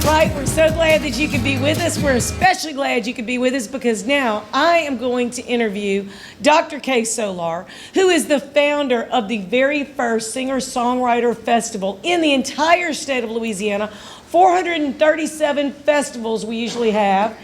Right, we're so glad that you could be with us. We're especially glad you could be with us because now I am going to interview Dr. Kay Solar, who is the founder of the very first Singer-Songwriter Festival in the entire state of Louisiana. 437 festivals we usually have,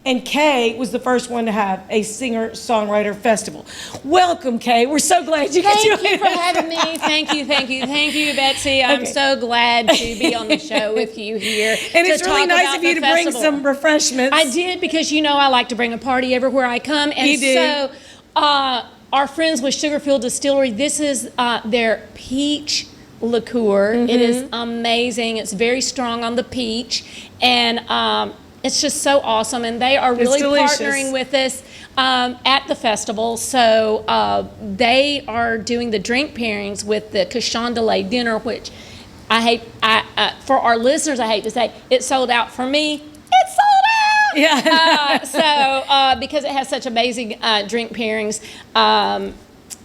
and Kay was the first one to have a Singer-Songwriter Festival. Welcome, Kay. We're so glad you could join us. Thank you for having me. Thank you, Betsy. I'm so glad to be on the show with you here. And it's really nice of you to bring some refreshments. I did, because you know I like to bring a party everywhere I come. And you do. So our friends with Sugarfield Distillery, this is their peach liqueur. It is amazing. It's very strong on the peach. And it's just so awesome, and they are really partnering with us at the festival. So they are doing the drink pairings with the cochon de lait dinner, which for our listeners, I hate to say, it sold out. For me, it's sold out. Yeah. Because it has such amazing drink pairings.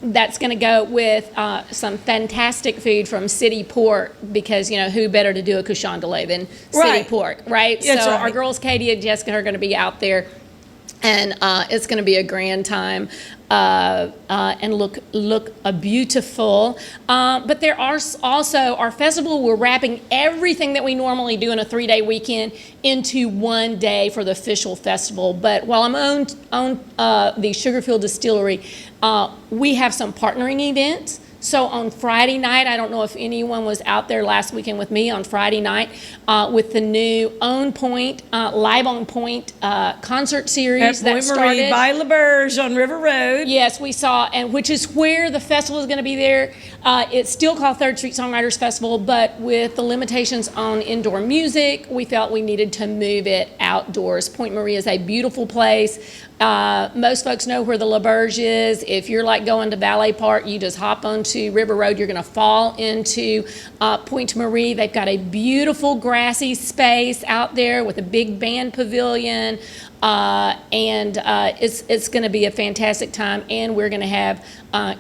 That's going to go with some fantastic food from City Pork, because, you know, who better to do a cochon de lait than City Pork, right? That's so right. Our girls, Katie and Jessica, are going to be out there, and it's going to be a grand time and look beautiful. But there are also our festival. We're wrapping everything that we normally do in a 3-day weekend into one day for the official festival. But while I'm on the Sugarfield Distillery, we have some partnering events. So on Friday night, I don't know if anyone was out there last weekend with me on Friday night with the new On Point, Live on Point concert series at Pointe Marie by LaBerge on River Road. Yes, we saw, and which is where the festival is going to be there. It's still called Third Street Songwriters Festival, but with the limitations on indoor music, we felt we needed to move it outdoors. Pointe Marie is a beautiful place. Most folks know where the LaBerge is. If you're like going to Valet Park, you just hop onto River Road. You're going to fall into Pointe Marie. They've got a beautiful grassy space out there with a big band pavilion, and it's going to be a fantastic time. And we're going to have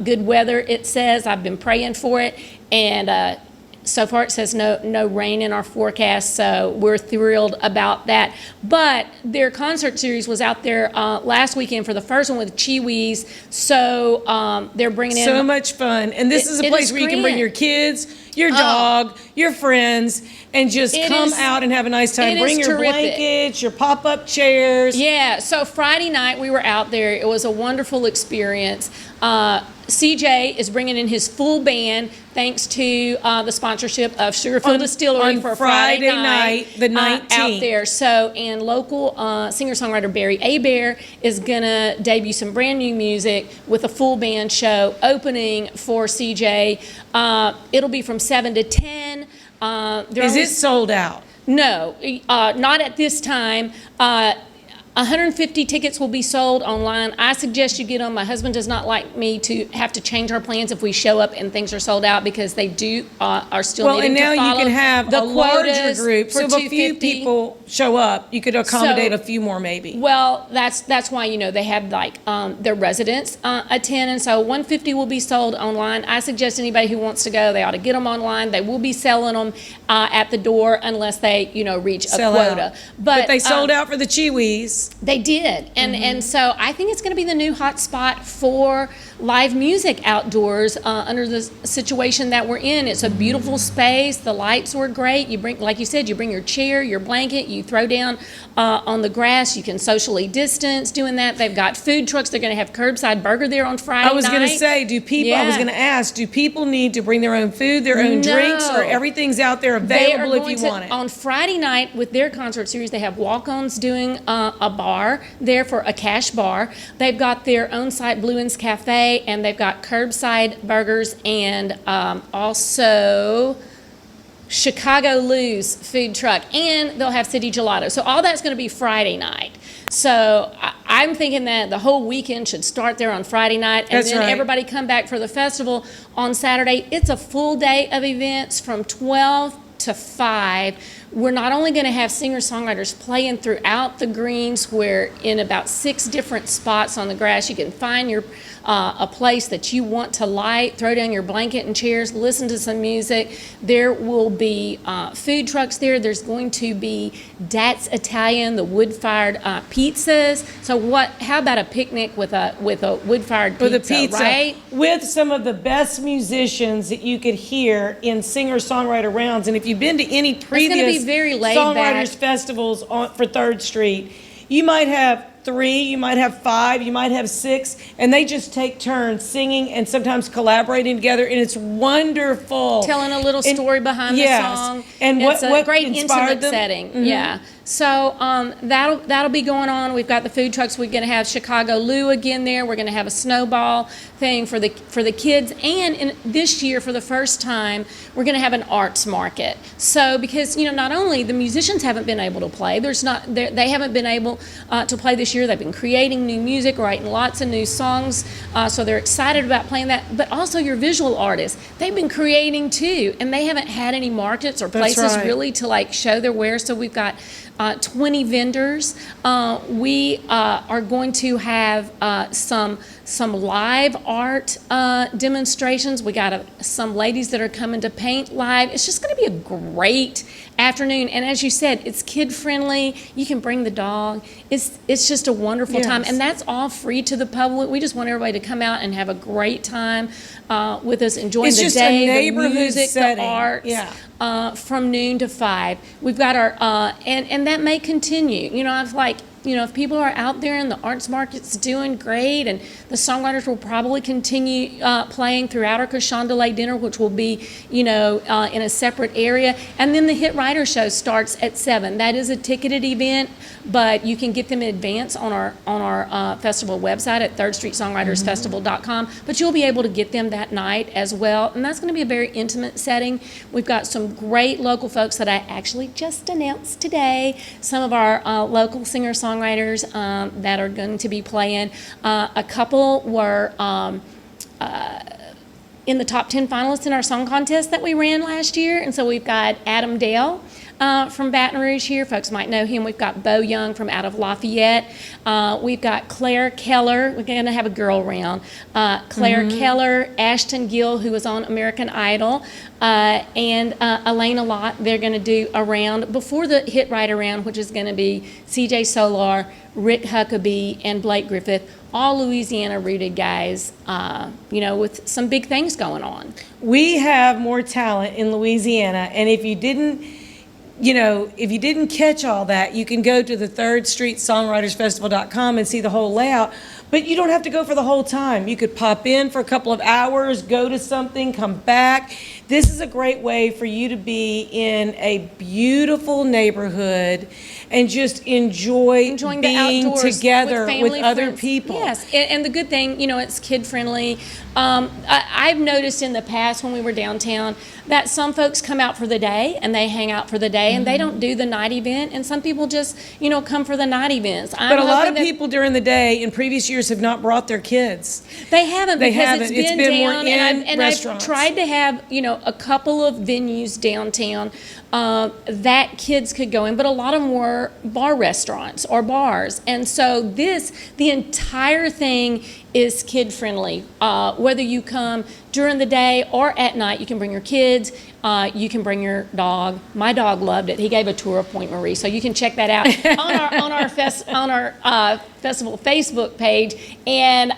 good weather. It says, I've been praying for it, and so far it says no rain in our forecast, so we're thrilled about that. But their concert series was out there last weekend for the first one with Chiwis, so they're bringing in so much fun. And this is a place where you can bring your kids, your dog, your friends, and just come out and have a nice time. Bring your blankets, your pop-up chairs. Yeah, so Friday night we were out there. It was a wonderful experience. CJ is bringing in his full band thanks to the sponsorship of Sugarfield Distillery on for Friday night, the 19th. Out there. So, and local singer-songwriter Barry Abear is going to debut some brand new music with a full band show opening for CJ. It'll be from 7 to 10. Is it sold out? No, not at this time. 150 tickets will be sold online. I suggest you get them. My husband does not like me to have to change our plans if we show up and things are sold out, because they are still needing to follow the quotas. Well, and now you can have a larger group. So if a few people show up, you could accommodate a few more maybe. Well, that's why, you know, they have like their residents attend, and so 150 will be sold online. I suggest anybody who wants to go, they ought to get them online. They will be selling them at the door unless they, you know, reach a quota. But they sold out for the Chiwis. They did, and so I think it's going to be the new hot spot for live music outdoors under the situation that we're in. It's a beautiful space. The lights were great. You bring, like you said, you bring your chair, your blanket, you throw down on the grass. You can socially distance doing that. They've got food trucks. They're going to have curbside burger there on Friday night. I was going to say, I was going to ask, do people need to bring their own food, their own drinks, or everything's out there available if you want it? On Friday night with their concert series, they have walk-ons doing a bar there for a cash bar. They've got their own site, Blue Ends Cafe, and they've got curbside burgers and also Chicago Lou's food truck, and they'll have city gelato. So all that's going to be Friday night. So I'm thinking that the whole weekend should start there on Friday night, and then everybody come back for the festival on Saturday. It's a full day of events from 12 to 5 we're not only going to have singer-songwriters playing throughout the greens, where in about 6 different spots on the grass you can find your a place that you want to light, throw down your blanket and chairs, listen to some music. There will be food trucks there. There's going to be Dat's Italian, the wood-fired pizzas. So how about a picnic with a wood-fired pizza, With a pizza, right? with some of the best musicians that you could hear in singer-songwriter rounds. And if you've been to any previous be very laid Songwriters back. Festivals for 3rd Street, you might have 3, you might have 5, you might have 6, and they just take turns singing and sometimes collaborating together, and it's wonderful. Telling a little story behind the song. And it's what a great inspired intimate them? setting. Mm-hmm. Yeah. So that'll be going on. We've got the food trucks. We're going to have Chicago Lou again there. We're going to have a snowball thing for the kids, and this year for the first time we're going to have an arts market. So because not only the musicians haven't been able to play, they haven't been able to play this year. They've been creating new music, writing lots of new songs, so they're excited about playing that. But also your visual artists, they've been creating too, and they haven't had any markets or places really to show their wares. So we've got 20 vendors. We are going to have some live art demonstrations. We got some ladies that are coming to paint live. It's just going to be a great afternoon. And as you said, it's kid friendly. You can bring the dog. It's just a wonderful time, and that's all free to the public. We just want everybody to come out and have a great time with us, enjoying the day, the music, the arts, from noon to 5. We've got our and that may continue. If people are out there and the arts market's doing great, and the songwriters will probably continue playing throughout our Cochon de Lait dinner, which will be, in a separate area. And then the Hit Writer Show starts at 7. That is a ticketed event, but you can get them in advance on our festival website at thirdstreetsongwritersfestival.com. But you'll be able to get them that night as well. And that's going to be a very intimate setting. We've got some great local folks that I actually just announced today. Some of our local singer-songwriters that are going to be playing. A couple were in the top 10 finalists in our song contest that we ran last year. And so we've got Adam Dale from Baton Rouge here. Folks might know him. We've got Bo Young from out of Lafayette. We've got Claire Keller. We're going to have a girl round. Claire Keller, Ashton Gill, who was on American Idol, and Elena Lott. They're going to do a round before the Hit Writer round, which is going to be CJ Solar, Rick Huckabee, and Blake Griffith. All Louisiana-rooted guys, with some big things going on. We have more talent in Louisiana, and if you didn't catch all that, you can go to the thirdstreetsongwritersfestival.com and see the whole layout. But you don't have to go for the whole time. You could pop in for a couple of hours, go to something, come back. This is a great way for you to be in a beautiful neighborhood and just enjoying the outdoors together with other friends. people. Yes, and the good thing, it's kid friendly. I've noticed in the past when we were downtown that some folks come out for the day and they hang out for the day and they don't do the night event, and some people just come for the night events. But a lot of people during the day in previous years have not brought their kids. They haven't. It's been more down, in I've restaurants. tried to have a couple of venues downtown that kids could go in, but a lot of them were bar restaurants or bars, and so the entire thing is kid friendly. Whether you come during the day or at night, you can bring your kids. You can bring your dog. My dog loved it. He gave a tour of Pointe Marie, so you can check that out on our festival Facebook page. And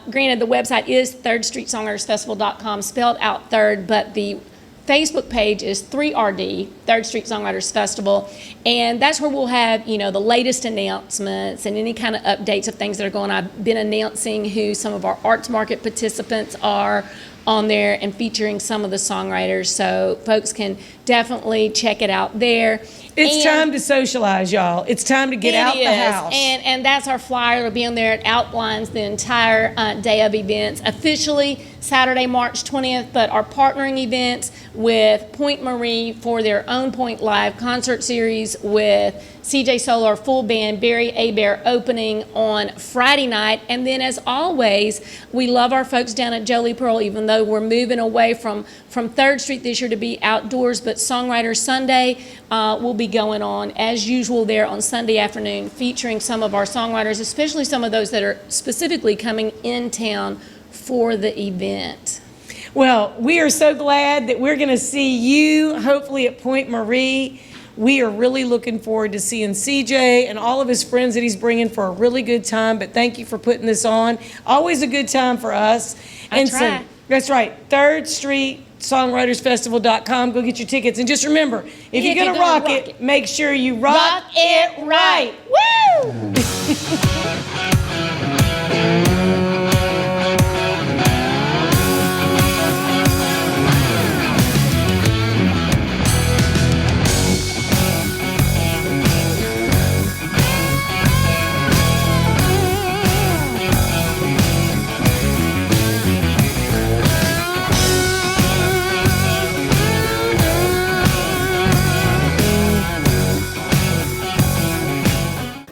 granted, the website is thirdstreetsongwritersfestival.com, spelled out third, but the Facebook page is 3RD, Third Street Songwriters Festival, and that's where we'll have, the latest announcements and any kind of updates of things that are going on. I've been announcing who some of our arts market participants are on there and featuring some of the songwriters, so folks can definitely check it out there. It's time to socialize, y'all. It's time to get out the house. And that's our flyer. It'll be on there. It outlines the entire day of events. Officially Saturday, March 20th, but our partnering events with Pointe Marie for their own Point Live concert series with CJ Solar Full Band, Barry Abear opening on Friday night. And then, as always, we love our folks down at Jolie Pearl, even though we're moving away from 3rd Street this year to be outdoors. But Songwriter Sunday will be going on as usual there on Sunday afternoon, featuring some of our songwriters, especially some of those that are specifically coming in town for the event. Well, we are so glad that we're going to see you, hopefully at Pointe Marie. We are really looking forward to seeing CJ and all of his friends that he's bringing for a really good time. But thank you for putting this on. Always a good time for us. I try. That's right. 3rd Street Songwritersfestival.com. Go get your tickets. And just remember, if you're going to rock it, make sure you rock it right. Woo!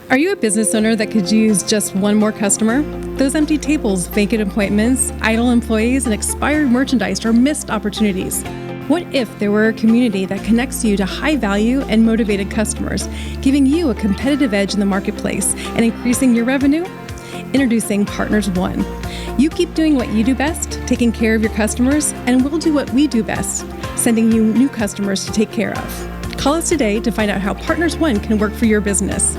Are you a business owner that could use just one more customer? Those empty tables, vacant appointments, idle employees, and expired merchandise are missed opportunities. What if there were a community that connects you to high-value and motivated customers, giving you a competitive edge in the marketplace and increasing your revenue? Introducing Partners One. You keep doing what you do best, taking care of your customers, and we'll do what we do best, sending you new customers to take care of. Call us today to find out how Partners One can work for your business.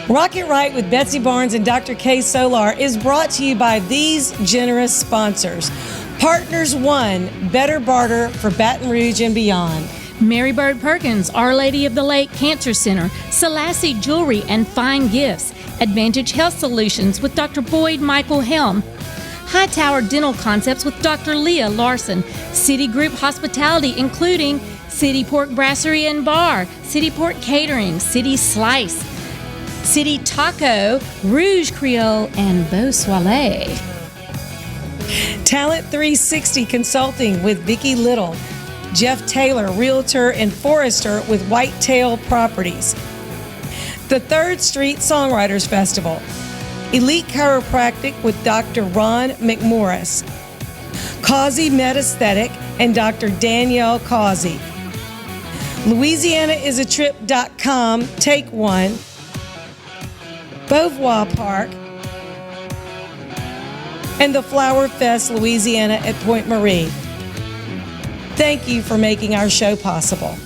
Rock It Right with Betsy Barnes and Dr. K. Solar is brought to you by these generous sponsors. Partners One, better barter for Baton Rouge and beyond. Mary Bird Perkins, Our Lady of the Lake Cancer Center, Selassie Jewelry and Fine Gifts, Advantage Health Solutions with Dr. Boyd Michael Helm, Hightower Dental Concepts with Dr. Leah Larson, City Group Hospitality including City Pork Brasserie and Bar, City Pork Catering, City Slice, City Taco, Rouge Creole, and Beau Soleil. Talent 360 Consulting with Vicki Little. Jeff Taylor, Realtor and Forester with Whitetail Properties. The 3rd Street Songwriters Festival. Elite Chiropractic with Dr. Ron McMorris. Causey Medesthetic and Dr. Danielle Causey. LouisianaIsATrip.com, Take One. Beauvoir Park, and the Flower Fest Louisiana at Pointe Marie. Thank you for making our show possible.